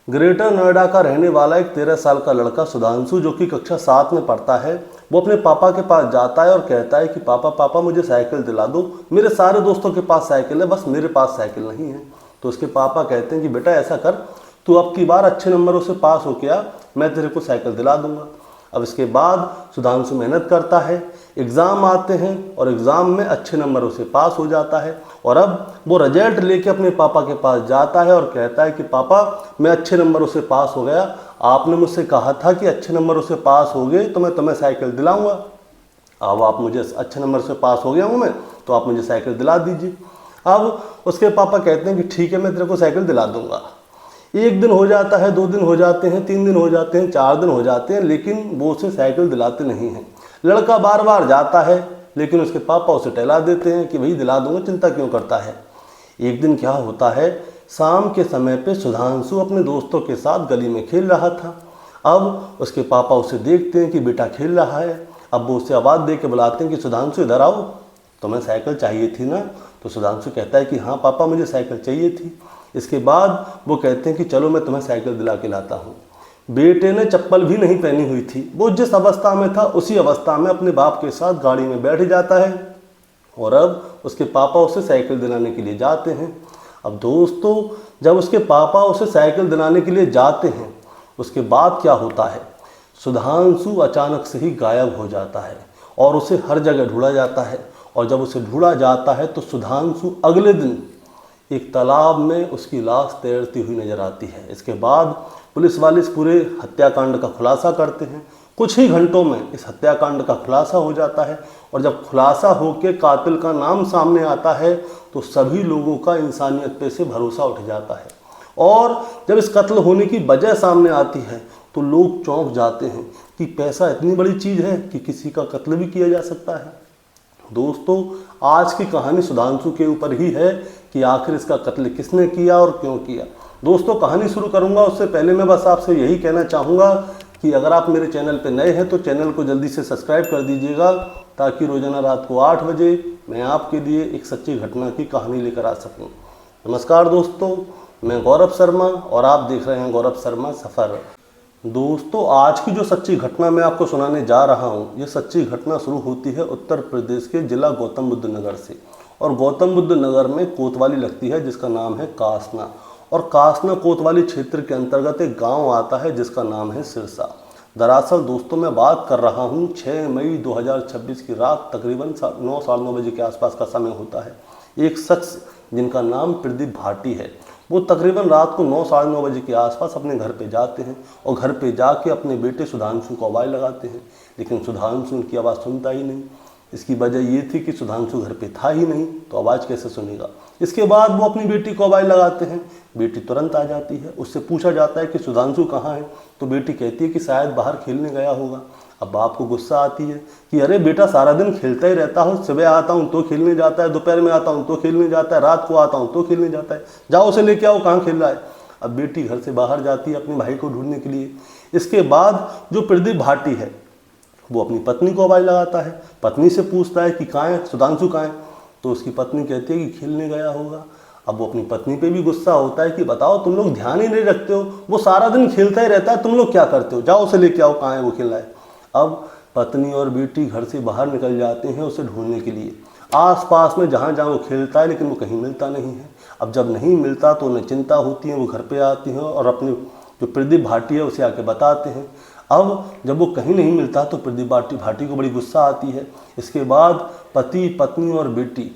Greater Noida का रहने वाला एक 13 साल का लड़का सुधांशु, जो कि कक्षा 7 में पढ़ता है, वो अपने पापा के पास जाता है और कहता है कि पापा पापा मुझे साइकिल दिला दो, मेरे सारे दोस्तों के पास साइकिल है, बस मेरे पास साइकिल नहीं है। तो उसके पापा कहते हैं कि बेटा ऐसा कर, तू अब की बार अच्छे नंबरों से पास हो गया, मैं तेरे को साइकिल दिला दूंगा। अब इसके बाद सुधांशु मेहनत करता है, एग्ज़ाम आते हैं और एग्ज़ाम में अच्छे नंबरों से पास हो जाता है और अब वो रिजल्ट लेके अपने पापा के पास जाता है और कहता है कि पापा मैं अच्छे नंबरों से पास हो गया, आपने मुझसे कहा था कि अच्छे नंबरों से पास हो गए तो मैं तुम्हें साइकिल दिलाऊंगा। अब आप मुझे अच्छे नंबर से पास हो गया हूँ मैं, तो आप मुझे साइकिल दिला दीजिए। अब उसके पापा कहते हैं कि ठीक है, मैं तेरे को साइकिल दिला दूंगा। एक दिन हो जाता है, 2 दिन हो जाते हैं, 3 दिन हो जाते हैं, 4 दिन हो जाते हैं, लेकिन वो उसे साइकिल दिलाते नहीं हैं। लड़का बार बार जाता है, लेकिन उसके पापा उसे टहला देते हैं कि भाई दिला दूंगा, चिंता क्यों करता है। एक दिन क्या होता है, शाम के समय पे सुधांशु अपने दोस्तों के साथ गली में खेल रहा था। अब उसके पापा उसे देखते हैं कि बेटा खेल रहा है। अब वो उसे आवाज़ दे के बुलाते हैं कि सुधांशु इधर आओ, तुम्हें साइकिल चाहिए थी ना। तो सुधांशु कहता है कि हाँ पापा मुझे साइकिल चाहिए थी। इसके बाद वो कहते हैं कि चलो मैं तुम्हें साइकिल दिला के लाता हूँ। बेटे ने चप्पल भी नहीं पहनी हुई थी, वो जिस अवस्था में था उसी अवस्था में अपने बाप के साथ गाड़ी में बैठ जाता है और अब उसके पापा उसे साइकिल दिलाने के लिए जाते हैं। अब दोस्तों, जब उसके पापा उसे साइकिल दिलाने के लिए जाते हैं, उसके बाद क्या होता है, सुधांशु अचानक से ही गायब हो जाता है और उसे हर जगह ढूंढा जाता है। और जब उसे ढूंढा जाता है तो सुधांशु अगले दिन एक तालाब में उसकी लाश तैरती हुई नजर आती है। इसके बाद पुलिस वाले इस पूरे हत्याकांड का खुलासा करते हैं। कुछ ही घंटों में इस हत्याकांड का खुलासा हो जाता है और जब खुलासा होकर कातिल का नाम सामने आता है तो सभी लोगों का इंसानियत पे से भरोसा उठ जाता है। और जब इस कत्ल होने की वजह सामने आती है तो लोग चौंक जाते हैं कि पैसा इतनी बड़ी चीज़ है कि किसी का कत्ल भी किया जा सकता है। दोस्तों, आज की कहानी सुधांशु के ऊपर ही है कि आखिर इसका कत्ल किसने किया और क्यों किया। दोस्तों, कहानी शुरू करूंगा उससे पहले मैं बस आपसे यही कहना चाहूँगा कि अगर आप मेरे चैनल पर नए हैं तो चैनल को जल्दी से सब्सक्राइब कर दीजिएगा, ताकि रोजाना रात को 8 बजे मैं आपके लिए एक सच्ची घटना की कहानी लेकर आ सकूँ। नमस्कार दोस्तों, मैं गौरव शर्मा और आप देख रहे हैं गौरव शर्मा सफ़र। दोस्तों, आज की जो सच्ची घटना मैं आपको सुनाने जा रहा हूँ, ये सच्ची घटना शुरू होती है उत्तर प्रदेश के जिला गौतम बुद्ध नगर से। और गौतम बुद्ध नगर में कोतवाली लगती है जिसका नाम है कासना, और कासना कोतवाली क्षेत्र के अंतर्गत एक गांव आता है जिसका नाम है सिरसा। दरअसल दोस्तों, मैं बात कर रहा हूँ 6 मई 2026 की रात, तकरीबन 9 साढ़े 9 बजे के आसपास का समय होता है। एक शख्स जिनका नाम प्रदीप भाटी है, वो तकरीबन रात को 9 साढ़े 9 बजे के आसपास अपने घर पे जाते हैं और घर पे जाके अपने बेटे सुधांशु को आवाज़ लगाते हैं, लेकिन सुधांशु उनकी आवाज़ सुनता ही नहीं। इसकी वजह ये थी कि सुधांशु घर पे था ही नहीं, तो आवाज़ कैसे सुनेगा। इसके बाद वो अपनी बेटी को आवाज़ लगाते हैं, बेटी तुरंत आ जाती है। उससे पूछा जाता है कि सुधांशु कहाँ है, तो बेटी कहती है कि शायद बाहर खेलने गया होगा। अब बाप को गुस्सा आती है कि अरे बेटा, सारा दिन खेलता ही रहता हूँ, सुबह आता हूँ तो खेलने जाता है, दोपहर में आता हूँ तो खेलने जाता है, रात को आता हूँ तो खेलने जाता है, जाओ उसे लेके आओ, कहाँ खेल रहा है। अब बेटी घर से बाहर जाती है अपने भाई को ढूंढने के लिए। इसके बाद जो प्रदीप भाटी है वो अपनी पत्नी को आवाज़ लगाता है, पत्नी से पूछता है कि कहाँ है सुधांशु, कहाँ है। तो उसकी पत्नी कहती है कि खेलने गया होगा। अब वो अपनी पत्नी पे भी गुस्सा होता है कि बताओ, तुम लोग ध्यान ही नहीं रखते हो, वो सारा दिन खेलता ही रहता है, तुम लोग क्या करते हो, जाओ उसे लेके आओ, कहाँ है वो खेल रहा है। अब पत्नी और बेटी घर से बाहर निकल जाते हैं उसे ढूंढने के लिए, आसपास में जहाँ जहाँ वो खेलता है, लेकिन वो कहीं मिलता नहीं है। अब जब नहीं मिलता तो उन्हें चिंता होती है, वो घर पे आती हैं और अपने जो प्रदीप भाटी है उसे आके बताते हैं। अब जब वो कहीं नहीं मिलता तो प्रदीप भाटी को बड़ी गुस्सा आती है। इसके बाद पति, पत्नी और बेटी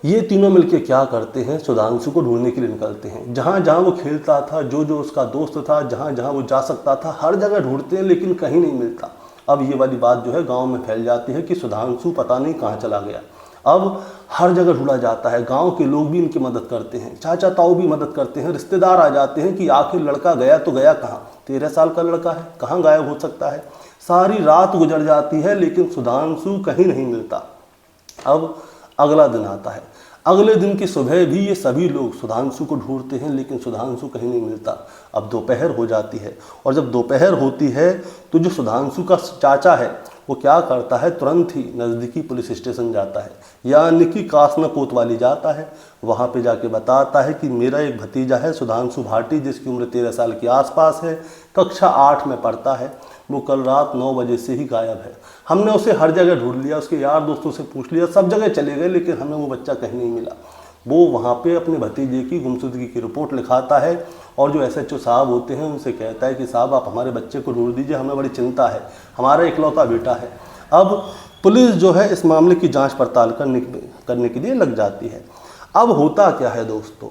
ये तीनों मिलके क्या करते हैं, सुधांशु को ढूंढने के लिए निकलते हैं। जहाँ जहाँ वो खेलता था, जो जो उसका दोस्त था, जहाँ जहाँ वो जा सकता था, हर जगह ढूंढते हैं, लेकिन कहीं नहीं मिलता। अब ये वाली बात जो है गांव में फैल जाती है कि सुधांशु पता नहीं कहाँ चला गया। अब हर जगह ढूंढा जाता है, गांव के लोग भी इनकी मदद करते हैं, चाचा ताऊ भी मदद करते हैं, रिश्तेदार आ जाते हैं कि आखिर लड़का गया तो गया कहाँ, 13 साल का लड़का है, कहाँ गायब हो सकता है। सारी रात गुजर जाती है, लेकिन सुधांशु कहीं नहीं मिलता। अब अगला दिन आता है। अगले दिन की सुबह भी ये सभी लोग सुधांशु को ढूंढते हैं, लेकिन सुधांशु कहीं नहीं मिलता। अब दोपहर हो जाती है और जब दोपहर होती है तो जो सुधांशु का चाचा है वो क्या करता है, तुरंत ही नज़दीकी पुलिस स्टेशन जाता है, यानी कि कासना कोतवाली जाता है। वहाँ पे जाके बताता है कि मेरा एक भतीजा है सुधांशु भाटी, जिसकी उम्र 13 साल के आसपास है, कक्षा 8 में पढ़ता है। वो कल रात 9 बजे से ही गायब है। हमने उसे हर जगह ढूंढ लिया, उसके यार दोस्तों से पूछ लिया, सब जगह चले गए, लेकिन हमें वो बच्चा कहीं नहीं मिला। वो वहाँ पे अपने भतीजे की गुमशुदगी की रिपोर्ट लिखाता है और जो SHO साहब होते हैं उनसे कहता है कि साहब आप हमारे बच्चे को ढूंढ दीजिए, हमें बड़ी चिंता है, हमारा इकलौता बेटा है। अब पुलिस जो है इस मामले की जांच पड़ताल करने के लिए लग जाती है। अब होता क्या है दोस्तों,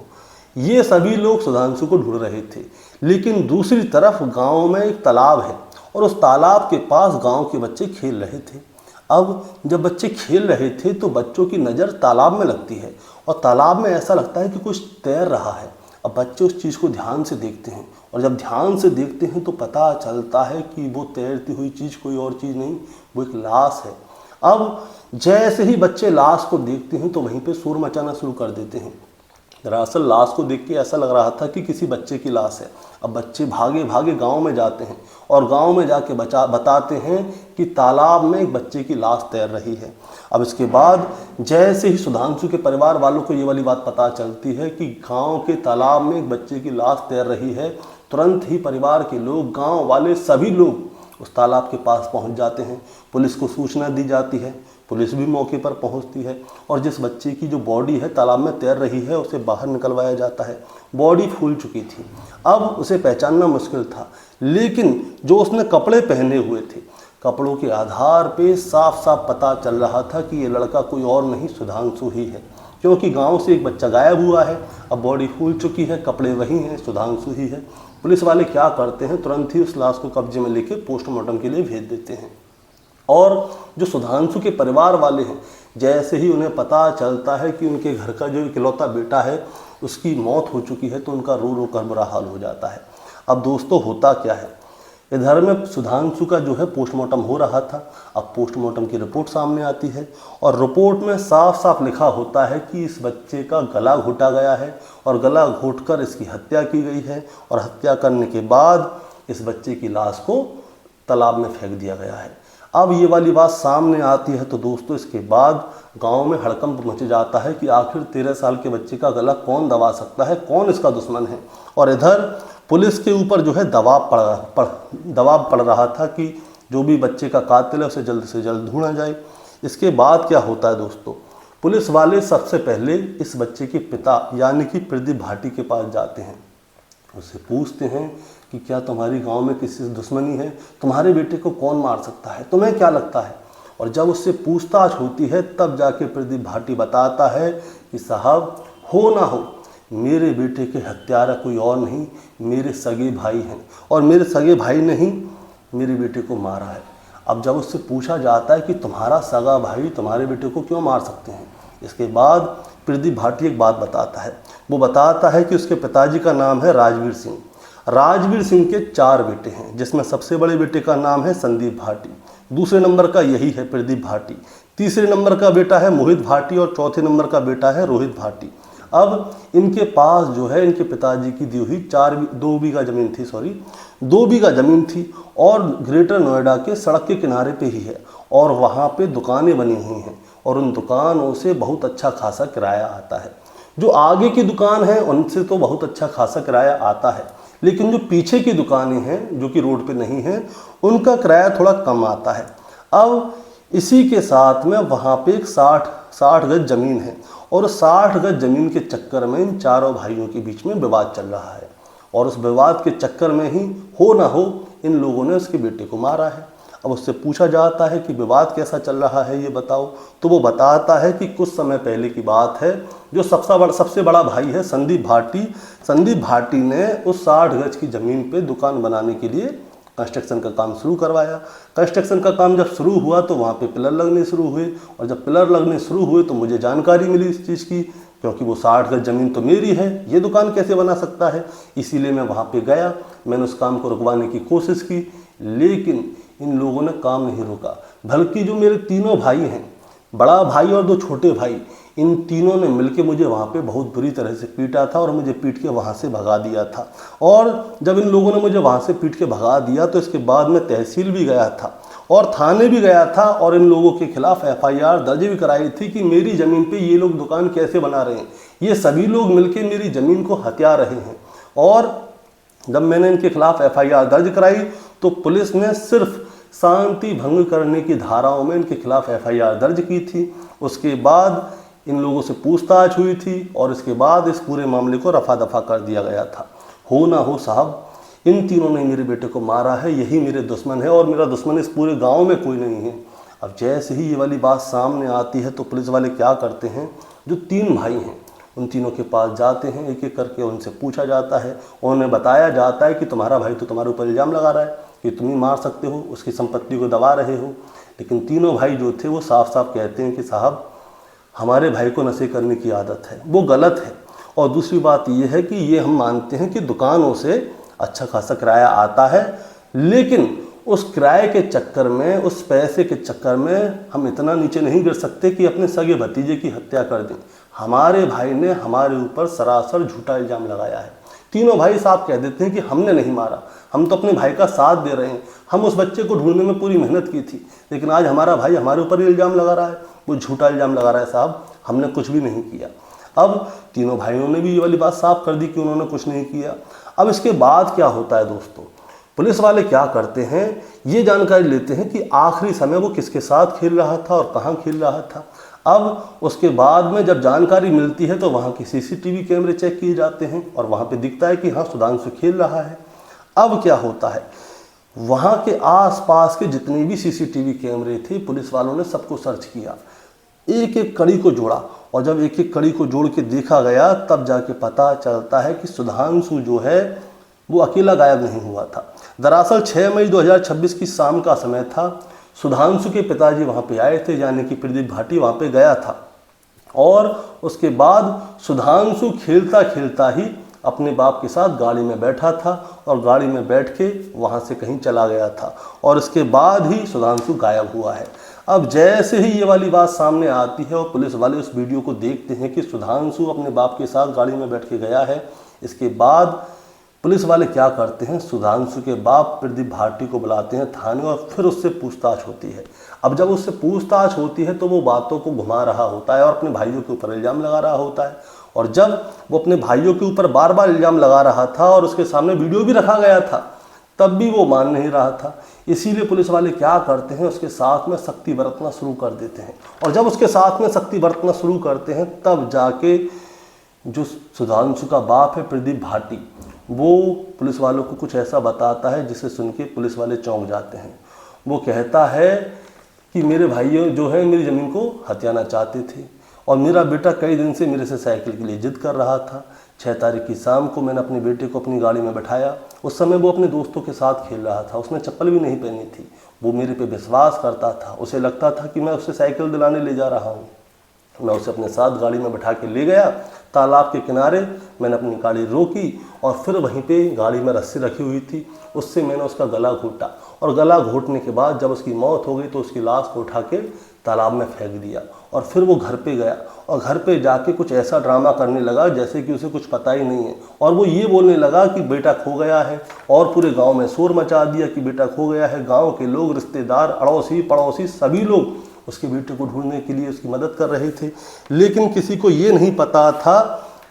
ये सभी लोग सुधांशु को ढूंढ रहे थे, लेकिन दूसरी तरफ गाँव में एक तालाब है और उस तालाब के पास गाँव के बच्चे खेल रहे थे। अब जब बच्चे खेल रहे थे तो बच्चों की नज़र तालाब में लगती है और तालाब में ऐसा लगता है कि कुछ तैर रहा है। अब बच्चे उस चीज़ को ध्यान से देखते हैं और जब ध्यान से देखते हैं तो पता चलता है कि वो तैरती हुई चीज़ कोई और चीज़ नहीं, वो एक लाश है। अब जैसे ही बच्चे लाश को देखते हैं तो वहीं पे शोर मचाना शुरू कर देते हैं। दरअसल लाश को देख के ऐसा लग रहा था कि किसी बच्चे की लाश है। अब बच्चे भागे भागे गांव में जाते हैं और गांव में जाके बताते हैं कि तालाब में एक बच्चे की लाश तैर रही है। अब इसके बाद जैसे ही सुधांशु के परिवार वालों को ये वाली बात पता चलती है कि गांव के तालाब में एक बच्चे की लाश तैर रही है, तुरंत ही परिवार के लोग, गांव वाले सभी लोग उस तालाब के पास पहुंच जाते हैं। पुलिस को सूचना दी जाती है, पुलिस भी मौके पर पहुंचती है और जिस बच्चे की जो बॉडी है तालाब में तैर रही है उसे बाहर निकलवाया जाता है। बॉडी फूल चुकी थी, अब उसे पहचानना मुश्किल था, लेकिन जो उसने कपड़े पहने हुए थे, कपड़ों के आधार पे साफ साफ पता चल रहा था कि ये लड़का कोई और नहीं सुधांशु ही है, क्योंकि गांव से एक बच्चा गायब हुआ है, अब बॉडी फूल चुकी है, कपड़े वही हैं, सुधांशु ही है। पुलिस वाले क्या करते हैं, तुरंत ही उस लाश को कब्जे में लेके पोस्टमार्टम के लिए भेज देते हैं। और जो सुधांशु के परिवार वाले हैं, जैसे ही उन्हें पता चलता है कि उनके घर का जो इकलौता बेटा है उसकी मौत हो चुकी है तो उनका रो रो कर बुरा हाल हो जाता है। अब दोस्तों होता क्या है, इधर में सुधांशु का जो है पोस्टमार्टम हो रहा था। अब पोस्टमार्टम की रिपोर्ट सामने आती है और रिपोर्ट में साफ साफ लिखा होता है कि इस बच्चे का गला घोटा गया है और गला घोटकर इसकी हत्या की गई है और हत्या करने के बाद इस बच्चे की लाश को तालाब में फेंक दिया गया है। अब ये वाली बात सामने आती है तो दोस्तों इसके बाद गांव में हड़कंप मच जाता है कि आखिर 13 साल के बच्चे का गला कौन दबा सकता है, कौन इसका दुश्मन है। और इधर पुलिस के ऊपर जो है दबाव पड़ रहा था कि जो भी बच्चे का कातिल है उसे जल्द से जल्द ढूंढा जाए। इसके बाद क्या होता है दोस्तों, पुलिस वाले सबसे पहले इस बच्चे के पिता यानी कि प्रदीप भाटी के पास जाते हैं, उससे पूछते हैं कि क्या तुम्हारी गांव में किसी से दुश्मनी है, तुम्हारे बेटे को कौन मार सकता है, तुम्हें क्या लगता है। और जब उससे पूछताछ होती है तब जाके प्रदीप भाटी बताता है कि साहब हो ना हो मेरे बेटे के हत्यारा कोई और नहीं, मेरे सगे भाई हैं और मेरे सगे भाई ने ही मेरे बेटे को मारा है। अब जब उससे पूछा जाता है कि तुम्हारा सगा भाई तुम्हारे बेटे को क्यों मार सकते हैं, इसके बाद प्रदीप भाटी एक बात बताता है। वो बताता है कि उसके पिताजी का नाम है राजवीर सिंह। राजवीर सिंह के 4 बेटे हैं, जिसमें सबसे बड़े बेटे का नाम है संदीप भाटी, दूसरे नंबर का यही है प्रदीप भाटी, तीसरे नंबर का बेटा है मोहित भाटी और चौथे नंबर का बेटा है रोहित भाटी। अब इनके पास जो है इनके पिताजी की दी हुई 2 बीघा ज़मीन थी और ग्रेटर नोएडा के सड़क के किनारे पे ही है और वहाँ पे दुकानें बनी हुई हैं और उन दुकानों से बहुत अच्छा खासा किराया आता है। जो आगे की दुकान है उनसे तो बहुत अच्छा खासा किराया आता है, लेकिन जो पीछे की दुकानें हैं जो कि रोड पे नहीं हैं उनका किराया थोड़ा कम आता है। अब इसी के साथ में वहाँ पे एक 60 गज ज़मीन है और 60 गज ज़मीन के चक्कर में इन चारों भाइयों के बीच में विवाद चल रहा है और उस विवाद के चक्कर में ही हो ना हो इन लोगों ने उसके बेटे को मारा है। अब उससे पूछा जाता है कि विवाद कैसा चल रहा है ये बताओ, तो वो बताता है कि कुछ समय पहले की बात है, जो सबसे बड़ा भाई है संदीप भाटी ने उस 60 गज की ज़मीन पे दुकान बनाने के लिए कंस्ट्रक्शन का काम शुरू करवाया। कंस्ट्रक्शन का काम जब शुरू हुआ तो वहाँ पे पिलर लगने शुरू हुए और जब पिलर लगने शुरू हुए तो मुझे जानकारी मिली इस चीज़ की, क्योंकि वो 60 गज ज़मीन तो मेरी है, ये दुकान कैसे बना सकता है। इसीलिए मैं वहाँ पे गया, मैंने उस काम को रुकवाने की कोशिश की, लेकिन इन लोगों ने काम नहीं रोका, बल्कि जो मेरे तीनों भाई हैं, बड़ा भाई और 2 छोटे भाई, इन तीनों ने मिलके मुझे वहाँ पे बहुत बुरी तरह से पीटा था और मुझे पीट के वहाँ से भगा दिया था। और जब इन लोगों ने मुझे वहाँ से पीट के भगा दिया तो इसके बाद मैं तहसील भी गया था और थाने भी गया था और इन लोगों के खिलाफ FIR दर्ज भी कराई थी कि मेरी ज़मीन पे ये लोग दुकान कैसे बना रहे हैं, ये सभी लोग मिलके मेरी ज़मीन को हत्या रहे हैं। और जब मैंने इनके खिलाफ FIR दर्ज कराई तो पुलिस ने सिर्फ शांति भंग करने की धाराओं में इनके खिलाफ FIR दर्ज की थी। उसके बाद इन लोगों से पूछताछ हुई थी और इसके बाद इस पूरे मामले को रफा दफा कर दिया गया था। हो ना हो साहब, इन तीनों ने मेरे बेटे को मारा है, यही मेरे दुश्मन है और मेरा दुश्मन इस पूरे गांव में कोई नहीं है। अब जैसे ही ये वाली बात सामने आती है तो पुलिस वाले क्या करते हैं, जो 3 भाई हैं उन तीनों के पास जाते हैं, एक एक करके उनसे पूछा जाता है। उन्हें बताया जाता है कि तुम्हारा भाई तो तुम्हारे ऊपर इल्ज़ाम लगा रहा है कि तुम ही मार सकते हो, उसकी संपत्ति को दबा रहे हो। लेकिन तीनों भाई जो थे वो साफ साफ कहते हैं कि साहब हमारे भाई को नशे करने की आदत है, वो गलत है। और दूसरी बात ये है कि ये हम मानते हैं कि दुकानों से अच्छा खासा किराया आता है, लेकिन उस किराए के चक्कर में, उस पैसे के चक्कर में हम इतना नीचे नहीं गिर सकते कि अपने सगे भतीजे की हत्या कर दें। हमारे भाई ने हमारे ऊपर सरासर झूठा इल्ज़ाम लगाया है। तीनों भाई साहब कह देते हैं कि हमने नहीं मारा, हम तो अपने भाई का साथ दे रहे हैं, हम उस बच्चे को ढूंढने में पूरी मेहनत की थी, लेकिन आज हमारा भाई हमारे ऊपर ही इल्ज़ाम लगा रहा है, वो झूठा इल्ज़ाम लगा रहा है, साहब हमने कुछ भी नहीं किया। अब तीनों भाइयों ने भी ये वाली बात साफ कर दी कि उन्होंने कुछ नहीं किया। अब इसके बाद क्या होता है दोस्तों, पुलिस वाले क्या करते हैं, ये जानकारी लेते हैं कि आखिरी समय वो किसके साथ खेल रहा था और कहाँ खेल रहा था। अब उसके बाद में जब जानकारी मिलती है तो वहाँ के CCTV कैमरे चेक किए जाते हैं और वहाँ पे दिखता है कि हाँ सुधांशु खेल रहा है। अब क्या होता है, वहाँ के आसपास के जितने भी CCTV कैमरे थे पुलिस वालों ने सबको सर्च किया, एक एक कड़ी को जोड़ा, और जब एक एक कड़ी को जोड़ के देखा गया तब जाके पता चलता है कि सुधांशु जो है वो अकेला गायब नहीं हुआ था। दरअसल 6 मई 2026 की शाम का समय था। सुधांशु के पिताजी वहाँ पे आए थे, यानी कि प्रदीप भाटी वहाँ पे गया था, और उसके बाद सुधांशु खेलता खेलता ही अपने बाप के साथ गाड़ी में बैठा था और गाड़ी में बैठ के वहाँ से कहीं चला गया था, और इसके बाद ही सुधांशु गायब हुआ है। अब जैसे ही ये वाली बात सामने आती है और पुलिस वाले उस वीडियो को देखते हैं कि सुधांशु अपने बाप के साथ गाड़ी में बैठ के गया है, इसके बाद पुलिस वाले क्या करते हैं, सुधांशु के बाप प्रदीप भाटी को बुलाते हैं थाने और फिर उससे पूछताछ होती है। अब जब उससे पूछताछ होती है तो वो बातों को घुमा रहा होता है और अपने भाइयों के ऊपर इल्ज़ाम लगा रहा होता है, और जब वो अपने भाइयों के ऊपर बार बार इल्ज़ाम लगा रहा था और उसके सामने वीडियो भी रखा गया था, तब भी वो मान नहीं रहा था। इसीलिए पुलिस वाले क्या करते हैं, उसके साथ में सख्ती बरतना शुरू कर देते हैं, और जब उसके साथ में सख्ती बरतना शुरू करते हैं तब जाके जो सुधांशु का बाप है प्रदीप भाटी, वो पुलिस वालों को कुछ ऐसा बताता है जिसे सुन के पुलिस वाले चौंक जाते हैं। वो कहता है कि मेरे भाइयों जो है मेरी ज़मीन को हथियाना चाहते थे और मेरा बेटा कई दिन से मेरे से साइकिल के लिए जिद कर रहा था। 6 तारीख की शाम को मैंने अपने बेटे को अपनी गाड़ी में बैठाया। उस समय वो अपने दोस्तों के साथ खेल रहा था, उसने चप्पल भी नहीं पहनी थी। वो मेरे पे विश्वास करता था, उसे लगता था कि मैं उससे साइकिल दिलाने ले जा रहा हूँ। मैं उसे अपने साथ गाड़ी में बैठा के ले गया, तालाब के किनारे मैंने अपनी गाड़ी रोकी और फिर वहीं पे गाड़ी में रस्सी रखी हुई थी, उससे मैंने उसका गला घोटा, और गला घोटने के बाद जब उसकी मौत हो गई तो उसकी लाश को उठा के तालाब में फेंक दिया। और फिर वो घर पे गया और घर पे जाके कुछ ऐसा ड्रामा करने लगा जैसे कि उसे कुछ पता ही नहीं है, और वो ये बोलने लगा कि बेटा खो गया है, और पूरे गांव में शोर मचा दिया कि बेटा खो गया है। गांव के लोग, रिश्तेदार, अड़ोसी पड़ोसी सभी लोग उसके बेटे को ढूंढने के लिए उसकी मदद कर रहे थे, लेकिन किसी को ये नहीं पता था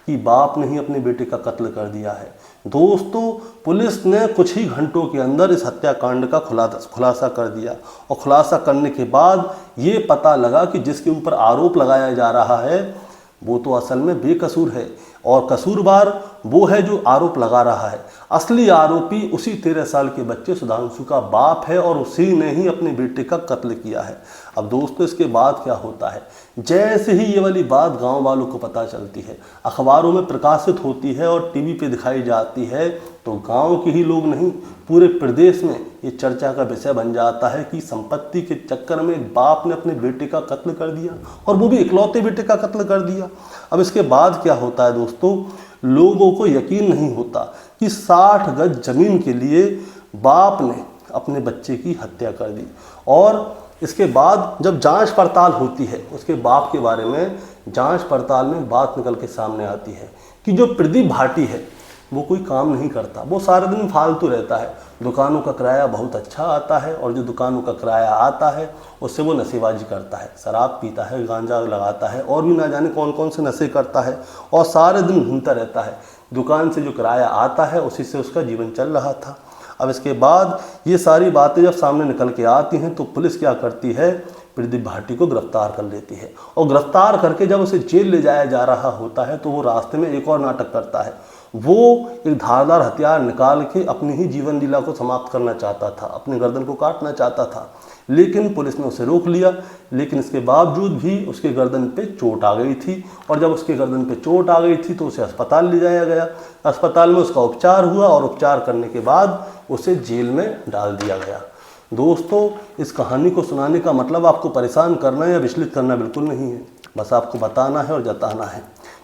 कि बाप ने ही अपने बेटे का कत्ल कर दिया है। दोस्तों, पुलिस ने कुछ ही घंटों के अंदर इस हत्याकांड का खुलासा कर दिया, और खुलासा करने के बाद ये पता लगा कि जिसके ऊपर आरोप लगाया जा रहा है वो तो असल में बेकसूर है, और कसूरवार वो है जो आरोप लगा रहा है। असली आरोपी उसी 13 साल के बच्चे सुधांशु का बाप है, और उसी ने ही अपने बेटे का कत्ल किया है। अब दोस्तों, इसके बाद क्या होता है, जैसे ही ये वाली बात गांव वालों को पता चलती है, अखबारों में प्रकाशित होती है और टीवी पे दिखाई जाती है, तो गांव के ही लोग नहीं पूरे प्रदेश में ये चर्चा का विषय बन जाता है कि संपत्ति के चक्कर में बाप ने अपने बेटे का कत्ल कर दिया, और वो भी इकलौते बेटे का कत्ल कर दिया। अब इसके बाद क्या होता है दोस्तों, लोगों को यकीन नहीं होता कि 60 गज जमीन के लिए बाप ने अपने बच्चे की हत्या कर दी। और इसके बाद जब जांच पड़ताल होती है, उसके बाप के बारे में जांच पड़ताल में बात निकल के सामने आती है कि जो प्रदीप भाटी है वो कोई काम नहीं करता, वो सारे दिन फालतू रहता है। दुकानों का किराया बहुत अच्छा आता है और जो दुकानों का किराया आता है उससे वो नशेबाजी करता है, शराब पीता है, गांजा लगाता है और भी ना जाने कौन कौन से नशे करता है और सारे दिन घूमता रहता है। दुकान से जो किराया आता है उसी से उसका जीवन चल रहा था। अब इसके बाद ये सारी बातें जब सामने निकल के आती हैं तो पुलिस क्या करती है, प्रदीप भाटी को गिरफ्तार कर लेती है और गिरफ्तार करके जब उसे जेल ले जाया जा रहा होता है तो वो रास्ते में एक और नाटक करता है। वो एक धारदार हथियार निकाल के अपनी ही जीवन लीला को समाप्त करना चाहता था, अपनी गर्दन को काटना चाहता था, लेकिन पुलिस ने उसे रोक लिया। लेकिन इसके बावजूद भी उसके गर्दन पे चोट आ गई थी और जब उसके गर्दन पे चोट आ गई थी तो उसे अस्पताल ले जाया गया। अस्पताल में उसका उपचार हुआ और उपचार करने के बाद उसे जेल में डाल दिया गया। दोस्तों, इस कहानी को सुनाने का मतलब आपको परेशान करना या विचलित करना बिल्कुल नहीं है, बस आपको बताना है और जताना है।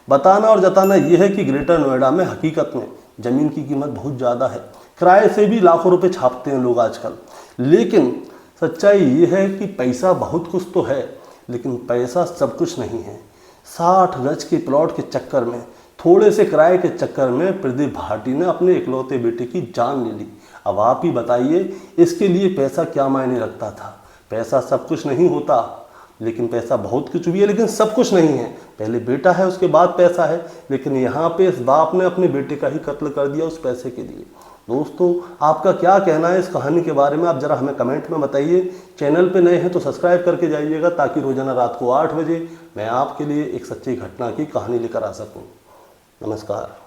बताना और जताना यह है कि ग्रेटर नोएडा में हकीकत में ज़मीन की कीमत बहुत ज़्यादा है, किराए से भी लाखों रुपए छापते हैं लोग आजकल। लेकिन सच्चाई ये है कि पैसा बहुत कुछ तो है, लेकिन पैसा सब कुछ नहीं है। 60 गज के प्लॉट के चक्कर में, थोड़े से किराए के चक्कर में प्रदीप भाटी ने अपने इकलौते बेटे की जान ले ली। अब आप ही बताइए, इसके लिए पैसा क्या मायने रखता था? पैसा सब कुछ नहीं होता, लेकिन पैसा बहुत कुछ भी है, लेकिन सब कुछ नहीं है। पहले बेटा है, उसके बाद पैसा है, लेकिन यहाँ पे इस बाप ने अपने बेटे का ही कत्ल कर दिया उस पैसे के लिए। दोस्तों, आपका क्या कहना है इस कहानी के बारे में, आप जरा हमें कमेंट में बताइए। चैनल पे नए हैं तो सब्सक्राइब करके जाइएगा ताकि रोजाना रात को 8 बजे मैं आपके लिए एक सच्ची घटना की कहानी लेकर आ सकूं। नमस्कार।